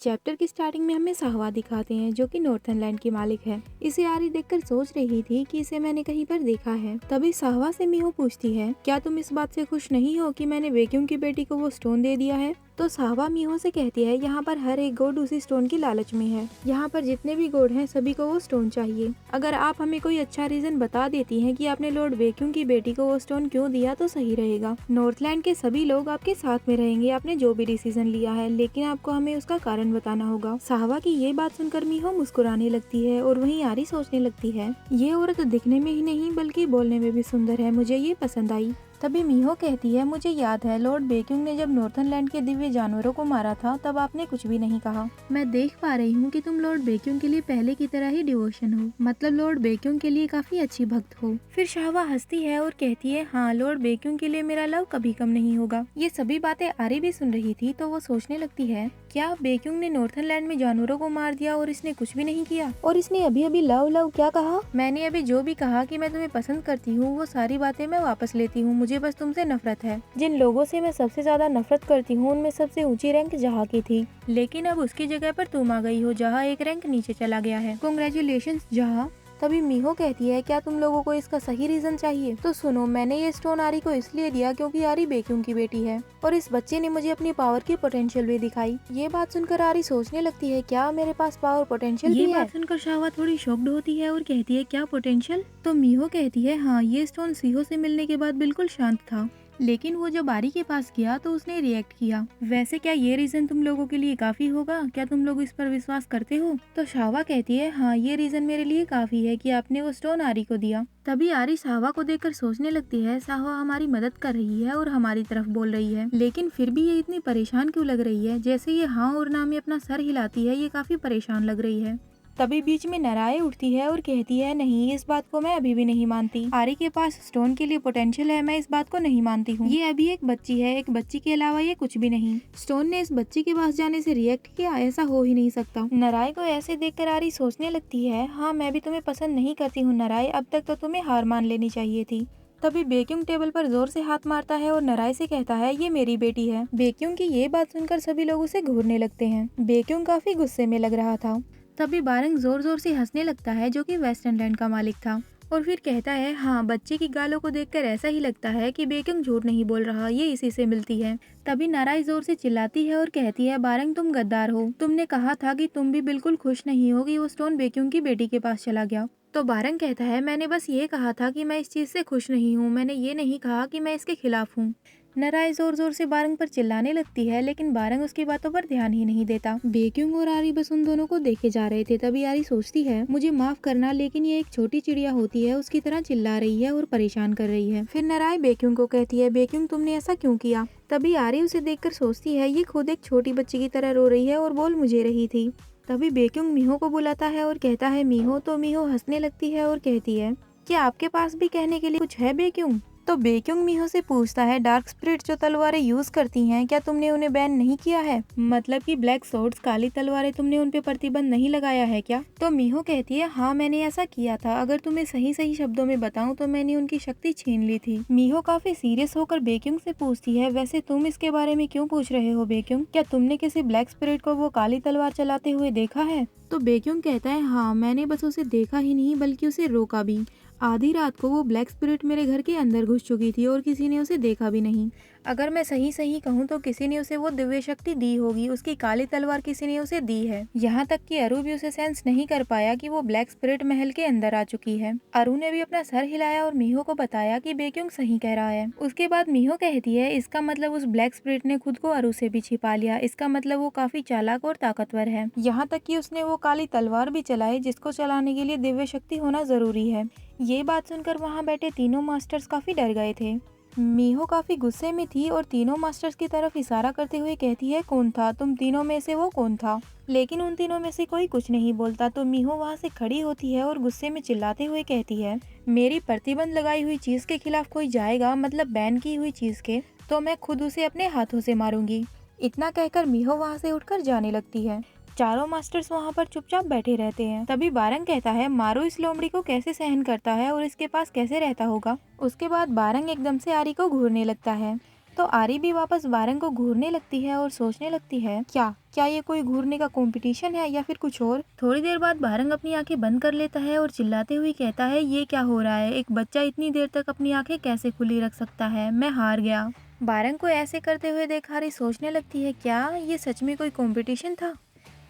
Chapter की starting में हमें साहवा दिखाते हैं जो कि नॉर्थनलैंड की मालिक है। इसे आरी देखकर सोच रही थी कि इसे मैंने कहीं पर देखा है। तभी साहवा से मीहो पूछती है, क्या तुम इस बात से खुश नहीं हो कि मैंने वेक्यूम की बेटी को वो स्टोन दे दिया है? तो साहवा मीहो से कहती है, यहाँ पर हर एक गोड उसी स्टोन की लालच में है। यहाँ पर जितने भी गोड हैं सभी को वो स्टोन चाहिए। अगर आप हमें कोई अच्छा रीजन बता देती हैं कि आपने लॉर्ड वेक्यूम की बेटी को वो स्टोन क्यों दिया तो सही रहेगा। नॉर्थलैंड के सभी लोग आपके साथ में रहेंगे आपने जो भी डिसीजन लिया है, लेकिन आपको हमें उसका कारण बताना होगा। साहवा की ये बात सुनकर मीहो मुस्कुराने लगती है और वहीं आरी सोचने लगती है, ये औरत दिखने में ही नहीं बल्कि बोलने में भी सुंदर है, मुझे ये पसंद आई। तभी मीहो कहती है, मुझे याद है लॉर्ड वेक्यूम ने जब नॉर्थनलैंड के दिव्य जानवरों को मारा था तब आपने कुछ भी नहीं कहा। मैं देख पा रही हूँ कि तुम लॉर्ड वेक्यूम के लिए पहले की तरह ही डिवोशन हो, मतलब लॉर्ड वेक्यूम के लिए काफी अच्छी भक्त हो। फिर शाहवा हंसती है और कहती है, हाँ लॉर्ड वेक्यूम के लिए मेरा लव कभी कम नहीं होगा। ये सभी बातें आरी भी सुन रही थी तो वो सोचने लगती है, क्या वेक्यूम ने नॉर्थनलैंड में जानवरों को मार दिया और इसने कुछ भी नहीं किया? और इसने अभी अभी लव लव क्या कहा? मैंने अभी जो भी कहा कि मैं तुम्हें पसंद करती हूँ वो सारी बातें मैं वापस लेती हूँ, मुझे बस तुमसे नफरत है। जिन लोगों से मैं सबसे ज्यादा नफरत करती हूँ उनमें सबसे ऊंची रैंक जहा की थी, लेकिन अब उसकी जगह पर तुम आ गई हो, जहा एक रैंक नीचे चला गया है। कांग्रेचुलेशंस जहा। तभी मीहो कहती है, क्या तुम लोगों को इसका सही रीजन चाहिए? तो सुनो, मैंने ये स्टोन आरी को इसलिए दिया क्योंकि आरी वेक्यूम की बेटी है और इस बच्चे ने मुझे अपनी पावर की पोटेंशियल भी दिखाई। ये बात सुनकर आरी सोचने लगती है, क्या मेरे पास पावर पोटेंशियल भी है? ये बात सुनकर शाहवा थोड़ी शॉक्ड होती है और कहती है, क्या पोटेंशियल? तो मीहो कहती है, हाँ ये स्टोन सीहो से मिलने के बाद बिल्कुल शांत था, लेकिन वो जब आरी के पास गया तो उसने रिएक्ट किया। वैसे क्या ये रीजन तुम लोगों के लिए काफी होगा? क्या तुम लोग इस पर विश्वास करते हो? तो शाहवा कहती है, हाँ ये रीजन मेरे लिए काफी है कि आपने वो स्टोन आरी को दिया। तभी आरी साहवा को देखकर सोचने लगती है, साहवा हमारी मदद कर रही है और हमारी तरफ बोल रही है, लेकिन फिर भी ये इतनी परेशान क्यों लग रही है? जैसे ये हाँ और ना में अपना सर हिलाती है, ये काफी परेशान लग रही है। तभी बीच में नराए उठती है और कहती है, नहीं इस बात को मैं अभी भी नहीं मानती। आरी के पास स्टोन के लिए पोटेंशियल है, मैं इस बात को नहीं मानती हूँ। ये अभी एक बच्ची है, एक बच्ची के अलावा ये कुछ भी नहीं। स्टोन ने इस बच्ची के पास जाने से रिएक्ट किया, ऐसा हो ही नहीं सकता। नराए को ऐसे देखकर आरी सोचने लगती है, हाँ मैं भी तुम्हें पसंद नहीं करती हूँ नराए, अब तक तो तुम्हें हार मान लेनी चाहिए थी। तभी वेक्यूम टेबल पर जोर से हाथ मारता है और नराए से कहता है, ये मेरी बेटी है। वेक्यूम की ये बात सुनकर सभी लोग उसे घूरने लगते हैं। वेक्यूम काफी गुस्से में लग रहा था। तभी बारंग जोर जोर से हंसने लगता है जो कि वेस्टर्नलैंड का मालिक था और फिर कहता है, हाँ बच्चे की गालों को देखकर ऐसा ही लगता है कि वेक्यूम झूठ नहीं बोल रहा, ये इसी से मिलती है। तभी नाराई जोर से चिल्लाती है और कहती है, बारंग तुम गद्दार हो, तुमने कहा था कि तुम भी बिल्कुल खुश नहीं हो कि वो स्टोन वेक्यूम की बेटी के पास चला गया। तो बारंग कहता है, मैंने बस ये कहा था कि मैं इस चीज से खुश नहीं हूँ, मैंने ये नहीं कहा कि मैं इसके खिलाफ हूँ। नराई जोर जोर से बारंग पर चिल्लाने लगती है, लेकिन बारंग उसकी बातों पर ध्यान ही नहीं देता। वेक्यूम और आरी बस उन दोनों को देखे जा रहे थे। तभी आरी सोचती है, मुझे माफ करना, लेकिन ये एक छोटी चिड़िया होती है उसकी तरह चिल्ला रही है और परेशान कर रही है। फिर नराई वेक्यूम को कहती है, वेक्यूम तुमने ऐसा क्यों किया? तभी आरी उसे देखकर सोचती है, ये खुद एक छोटी बच्ची की तरह रो रही है और बोल मुझे रही थी। तभी वेक्यूम मीहो को बुलाता है और कहता है, मीहो। तो मीहो हंसने लगती है और कहती है, क्या आपके पास भी कहने के लिए कुछ है वेक्यूम? तो वेक्यूम मीहो से पूछता है, डार्क स्पिरिट जो तलवारें यूज करती हैं, क्या तुमने उन्हें बैन नहीं किया है? मतलब कि ब्लैक सोर्ड्स काली तलवारें, तुमने उन पे प्रतिबंध नहीं लगाया है क्या? तो मीहो कहती है, हाँ मैंने ऐसा किया था, अगर तुम्हें सही सही शब्दों में बताऊं तो मैंने उनकी शक्ति छीन ली थी। मीहो काफी सीरियस होकर वेक्यूम से पूछती है, वैसे तुम इसके बारे में क्यों पूछ रहे हो वेक्यूम? क्या तुमने किसी ब्लैक स्पिरिट को वो काली तलवार चलाते हुए देखा है? तो वेक्यूम कहता है, हाँ मैंने बस उसे देखा ही नहीं बल्कि उसे रोका भी। आधी रात को वो ब्लैक स्पिरिट मेरे घर के अंदर घुस चुकी थी और किसी ने उसे देखा भी नहीं। अगर मैं सही सही कहूँ तो किसी ने उसे वो दिव्य शक्ति दी होगी, उसकी काली तलवार किसी ने उसे दी है। यहाँ तक कि अरु भी उसे सेंस नहीं कर पाया कि वो ब्लैक स्पिरिट महल के अंदर आ चुकी है। अरु ने भी अपना सर हिलाया और मीहो को बताया कि वेक्यूम सही कह रहा है। उसके बाद मीहो कहती है, इसका मतलब उस ब्लैक स्पिरिट ने खुद को अरु से भी छिपा लिया, इसका मतलब वो काफी चालाक और ताकतवर है। यहाँ तक कि उसने वो काली तलवार भी चलाई जिसको चलाने के लिए दिव्य शक्ति होना जरूरी है। ये बात सुनकर वहाँ बैठे तीनों मास्टर्स काफी डर गए थे। मीहो काफी गुस्से में थी और तीनों मास्टर्स की तरफ इशारा करते हुए कहती है, कौन था तुम तीनों में से, वो कौन था? लेकिन उन तीनों में से कोई कुछ नहीं बोलता। तो मीहो वहाँ से खड़ी होती है और गुस्से में चिल्लाते हुए कहती है, मेरी प्रतिबंध लगाई हुई चीज के खिलाफ कोई जाएगा, मतलब बैन की हुई चीज के, तो मैं खुद उसे अपने हाथों से मारूंगी। इतना कहकर मीहो वहाँ से उठकर जाने लगती है। चारों मास्टर्स वहाँ पर चुपचाप बैठे रहते हैं। तभी बारंग कहता है, मारो इस लोमड़ी को कैसे सहन करता है और इसके पास कैसे रहता होगा। उसके बाद बारंग एकदम से आरी को घूरने लगता है। तो आरी भी वापस बारंग को घूरने लगती है और सोचने लगती है क्या क्या ये कोई घूरने का कंपटीशन है या फिर कुछ और। थोड़ी देर बाद बारंग अपनी आंखें बंद कर लेता है और चिल्लाते हुए कहता है ये क्या हो रहा है, एक बच्चा इतनी देर तक अपनी आंखें कैसे खुली रख सकता है, मैं हार गया। बारंग को ऐसे करते हुए देख आरी सोचने लगती है क्या ये सच में कोई कंपटीशन था,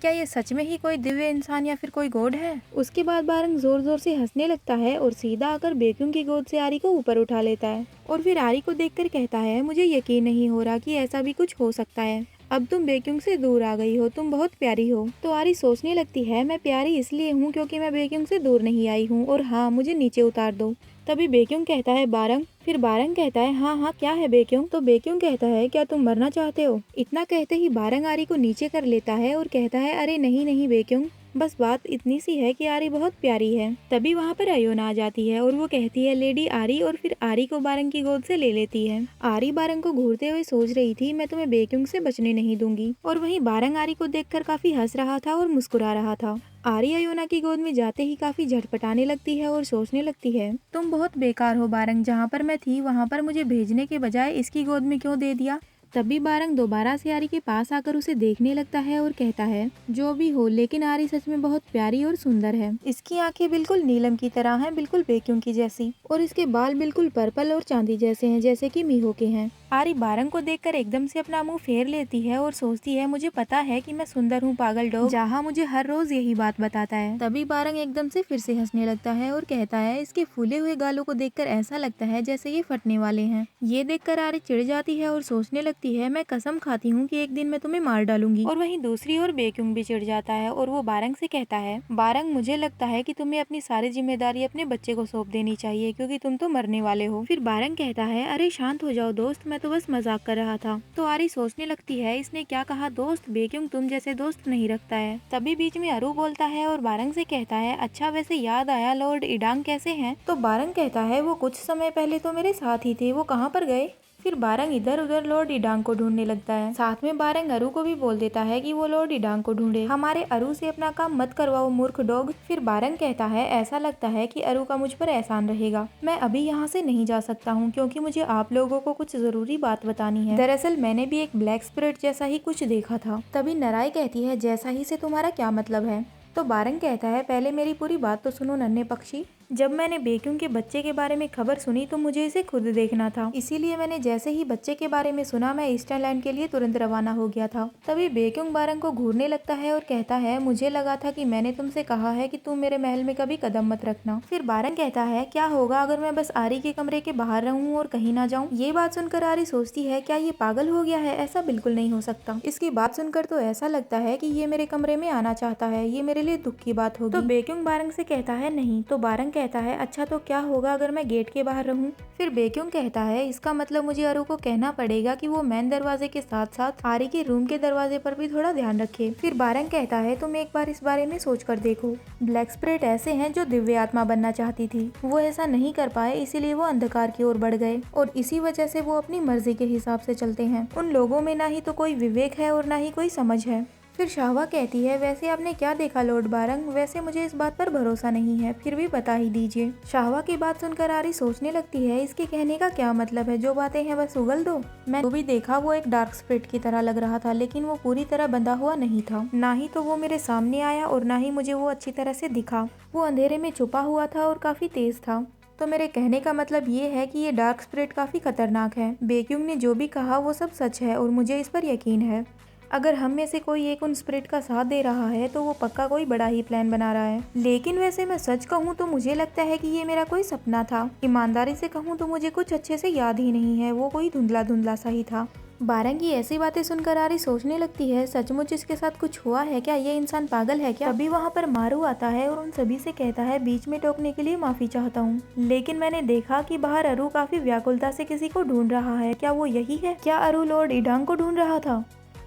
क्या ये सच में ही कोई दिव्य इंसान या फिर कोई गॉड है। उसके बाद बारंग जोर जोर से हंसने लगता है और सीधा आकर बेक्यूम की गोद से आरी को ऊपर उठा लेता है और फिर आरी को देखकर कहता है मुझे यकीन नहीं हो रहा कि ऐसा भी कुछ हो सकता है, अब तुम बेक्यूम से दूर आ गई हो, तुम बहुत प्यारी हो। तो आरी सोचने लगती है मैं प्यारी इसलिए हूँ क्योंकि मैं बेक्यूम से दूर नहीं आई हूँ, और हाँ मुझे नीचे उतार दो। तभी बेक्यूम कहता है बारंग, फिर बारंग कहता है हाँ हाँ क्या है बेक्यूम। तो बेक्यूम कहता है क्या तुम मरना चाहते हो। इतना कहते ही बारंग आरी को नीचे कर लेता है और कहता है अरे नहीं नहीं बेक्यूम, बस बात इतनी सी है कि आरी बहुत प्यारी है। तभी वहाँ पर अयोना आ जाती है और वो कहती है लेडी आरी, और फिर आरी को बारंग की गोद से ले लेती है। आरी बारंग को घूरते हुए सोच रही थी मैं तुम्हें बेक्यूम से बचने नहीं दूंगी, और वहीं बारंग आरी को देखकर काफी हंस रहा था और मुस्कुरा रहा था। आरी अयोना की गोद में जाते ही काफी झटपटाने लगती है और सोचने लगती है तुम बहुत बेकार हो बारंग, जहाँ पर मैं थी वहाँ पर मुझे भेजने के बजाय इसकी गोद में क्यों दे दिया। तभी बारंग दोबारा से आरी के पास आकर उसे देखने लगता है और कहता है जो भी हो लेकिन आरी सच में बहुत प्यारी और सुंदर है, इसकी आंखें बिल्कुल नीलम की तरह हैं, बिल्कुल बेक्यूम की जैसी, और इसके बाल बिल्कुल पर्पल और चांदी जैसे हैं जैसे कि मीहो के हैं। आरी बारंग को देखकर एकदम से अपना मुंह फेर लेती है और सोचती है मुझे पता है कि मैं सुंदर हूँ पागल डॉग, जहाँ मुझे हर रोज यही बात बताता है। तभी बारंग एकदम से फिर से हंसने लगता है और कहता है इसके फूले हुए गालों को देखकर ऐसा लगता है जैसे ये फटने वाले हैं। ये देखकर आरी चिढ़ जाती है और सोचने लगती है मैं कसम खाती हूँ कि एक दिन मैं तुम्हें मार डालूंगी। और वहीं दूसरी ओर बेक्यूम भी चिढ़ जाता है और वो बारंग से कहता है बारंग मुझे लगता है कि तुम्हें अपनी सारी जिम्मेदारी अपने बच्चे को सौंप देनी चाहिए क्योंकि तुम तो मरने वाले हो। फिर बारंग कहता है अरे शांत हो जाओ दोस्त, मैं तो बस मजाक कर रहा था। तो आरी सोचने लगती है इसने क्या कहा दोस्त, बेक्यूम तुम जैसे दोस्त नहीं रखता है। तभी बीच में अरू बोलता है और बारंग से कहता है अच्छा वैसे याद आया लॉर्ड इडांग कैसे हैं। तो बारंग कहता है वो कुछ समय पहले तो मेरे साथ ही थे, वो कहाँ पर गए। फिर बारंग इधर उधर लॉर्ड इडांग को ढूंढने लगता है। साथ में बारंग अरू को भी बोल देता है कि वो लॉर्ड इडांग को ढूंढे, हमारे अरू से अपना काम मत करवाओ मूर्ख डॉग। फिर बारंग कहता है ऐसा लगता है कि अरू का मुझ पर एहसान रहेगा, मैं अभी यहाँ से नहीं जा सकता हूँ क्योंकि मुझे आप लोगों को कुछ जरूरी बात बतानी है। दरअसल मैंने भी एक ब्लैक स्पिरिट जैसा ही कुछ देखा था। तभी नराई कहती है जैसा ही से तुम्हारा क्या मतलब है। तो बारंग कहता है पहले मेरी पूरी बात तो सुनो नन्हे पक्षी, जब मैंने बेक्यूम के बच्चे के बारे में खबर सुनी तो मुझे इसे खुद देखना था, इसीलिए मैंने जैसे ही बच्चे के बारे में सुना मैं ईस्टर्न लैंड के लिए तुरंत रवाना हो गया था। तभी बेक्यूम बारंग को घूरने लगता है और कहता है मुझे लगा था कि मैंने तुमसे कहा है कि तुम मेरे महल में कभी कदम मत रखना। फिर बारंग कहता है क्या होगा अगर मैं बस आरी के कमरे के बाहर रहूं और कहीं ना जाऊं। ये बात सुनकर आरी सोचती है क्या ये पागल हो गया है, ऐसा बिल्कुल नहीं हो सकता। इसकी बात सुनकर तो ऐसा लगता है कि ये मेरे कमरे में आना चाहता है, ये मेरे लिए दुख की बात होगी। तो बेक्यूम बारंग से कहता है नहीं। तो बारंग कहता है अच्छा तो क्या होगा अगर मैं गेट के बाहर रहूं। फिर बेक्यूम कहता है इसका मतलब मुझे अरू को कहना पड़ेगा कि वो मेन दरवाजे के साथ साथ आरी के रूम के दरवाजे पर भी थोड़ा ध्यान रखे। फिर बारंग कहता है तुम एक बार इस बारे में सोच कर देखो, ब्लैक स्पिरिट ऐसे हैं जो दिव्य आत्मा बनना चाहती थी, वो ऐसा नहीं कर पाए इसीलिए वो अंधकार की ओर बढ़ गए और इसी वजह से वो अपनी मर्जी के हिसाब से चलते हैं। उन लोगों में ना ही तो कोई विवेक है और ना ही कोई समझ है। फिर शाहवा कहती है वैसे आपने क्या देखा लॉर्ड बारंग, वैसे मुझे इस बात पर भरोसा नहीं है, फिर भी बता ही दीजिए। शाहवा की बात सुनकर आरी सोचने लगती है इसके कहने का क्या मतलब है, जो बातें हैं बस उगल दो। मैं जो भी देखा वो एक डार्क स्पिरिट की तरह लग रहा था, लेकिन वो पूरी तरह बंधा हुआ नहीं था, ना ही तो वो मेरे सामने आया और ना ही मुझे वो अच्छी तरह से दिखा। वो अंधेरे में छुपा हुआ था और काफी तेज था। तो मेरे कहने का मतलब ये है कि ये डार्क स्पिरिट काफी खतरनाक है। बेक्यूम ने जो भी कहा वो सब सच है और मुझे इस पर यकीन है। अगर हम में से कोई एक उन स्पिरिट का साथ दे रहा है तो वो पक्का कोई बड़ा ही प्लान बना रहा है। लेकिन वैसे मैं सच कहूँ तो मुझे लगता है कि ये मेरा कोई सपना था। ईमानदारी से कहूँ तो मुझे कुछ अच्छे से याद ही नहीं है, वो कोई धुंधला धुंधला सा ही था। बारंग की ऐसी बातें सुनकर आरी सोचने लगती है सचमुच इसके साथ कुछ हुआ है क्या, ये इंसान पागल है क्या। तभी वहाँ पर मारू आता है और उन सभी से कहता है बीच में टोकने के लिए माफी चाहता हूँ, लेकिन मैंने देखा कि बाहर अरू काफी व्याकुलता से किसी को ढूंढ रहा है, क्या वो यही है। क्या अरू लॉर्ड इडांग को ढूंढ रहा था।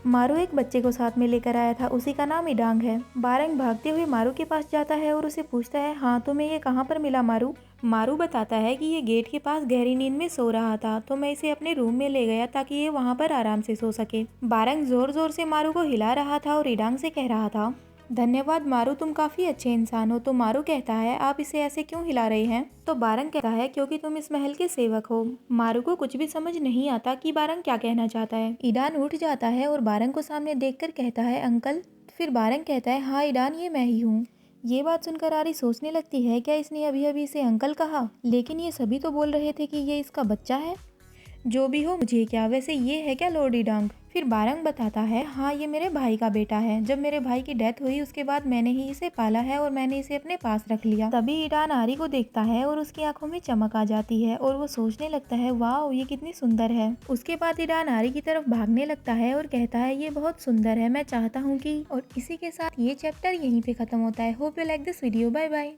मारू एक बच्चे को साथ में लेकर आया था, उसी का नाम इडांग है। बारंग भागते हुए मारू के पास जाता है और उसे पूछता है हाँ तुम्हें ये कहाँ पर मिला मारू। मारू बताता है कि ये गेट के पास गहरी नींद में सो रहा था, तो मैं इसे अपने रूम में ले गया ताकि ये वहाँ पर आराम से सो सके। बारंग जोर जोर से मारू को हिला रहा था और इडांग से कह रहा था धन्यवाद मारू, तुम काफी अच्छे इंसान हो। तो मारू कहता है आप इसे ऐसे क्यों हिला रहे हैं? तो बारंग कहता है क्योंकि तुम इस महल के सेवक हो। मारू को कुछ भी समझ नहीं आता कि बारंग क्या कहना चाहता है। ईडान उठ जाता है और बारंग को सामने देखकर कहता है अंकल। फिर बारंग कहता है हाँ ईडान, ये मैं ही हूँ। ये बात सुनकर आरी सोचने लगती है क्या इसने अभी अभी इसे अंकल कहा, लेकिन ये सभी तो बोल रहे थे कि ये इसका बच्चा है। जो भी हो मुझे क्या, वैसे ये है क्या लॉर्ड ईडांग? फिर बारंग बताता है हाँ ये मेरे भाई का बेटा है। जब मेरे भाई की डेथ हुई उसके बाद मैंने ही इसे पाला है और मैंने इसे अपने पास रख लिया। तभी ईडान आरी को देखता है और उसकी आंखों में चमक आ जाती है और वो सोचने लगता है वाह ये कितनी सुंदर है। उसके बाद ईडान आरी की तरफ भागने लगता है और कहता है ये बहुत सुंदर है, मैं चाहता हूँ कि। और इसी के साथ ये चैप्टर यहीं पे खत्म होता है। Hope you like this video. Bye bye.